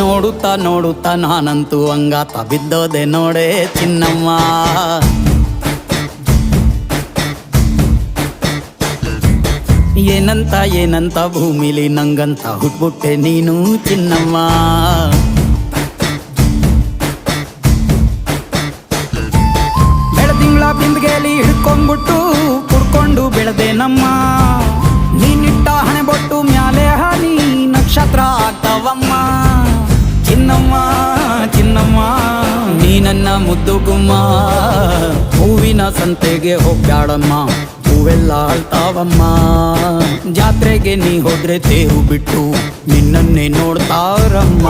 ನೋಡುತ್ತಾ ನೋಡುತ್ತಾ ನಾನಂತೂ ಹಂಗಾತ ಬಿದ್ದೋದೆ ನೋಡೆ ಚಿನ್ನಮ್ಮ. ಏನಂತ ಏನಂತ ಭೂಮಿಲಿ ನಂಗಂತ ಹುಟ್ಬಿಟ್ಟೆ ನೀನು ಚಿನ್ನಮ್ಮ. ಬೆಳದಿಂಗಳ ಬಿಂದಿಗೆಲಿ ಹಿಡ್ಕೊಂಡ್ಬಿಟ್ಟು ಕುಡ್ಕೊಂಡು ಬೆಳೆದೆ ನಮ್ಮ. ನೀನಿಟ್ಟ ಹಣೆ ಬೊಟ್ಟು ಮ್ಯಾಲೆ ಹನಿ ನಕ್ಷತ್ರ ಆಗ್ತಾವಮ್ಮ. ಚಿನ್ನಮ್ಮ ಚಿನ್ನಮ್ಮ ನೀ ನನ್ನ ಮುದ್ದು ಗುಮ್ಮ. ಹೂವಿನ ಸಂತೆಗೆ ಹೋಗ್ಯಾಡಮ್ಮ, ಹೂವೆಲ್ಲ ಅಳ್ತಾವಮ್ಮ. ಜಾತ್ರೆಗೆ ನೀ ಹೋದ್ರೆ ತೇರು ಬಿಟ್ಟು ನಿನ್ನನ್ನೇ ನೋಡ್ತಾರಮ್ಮ.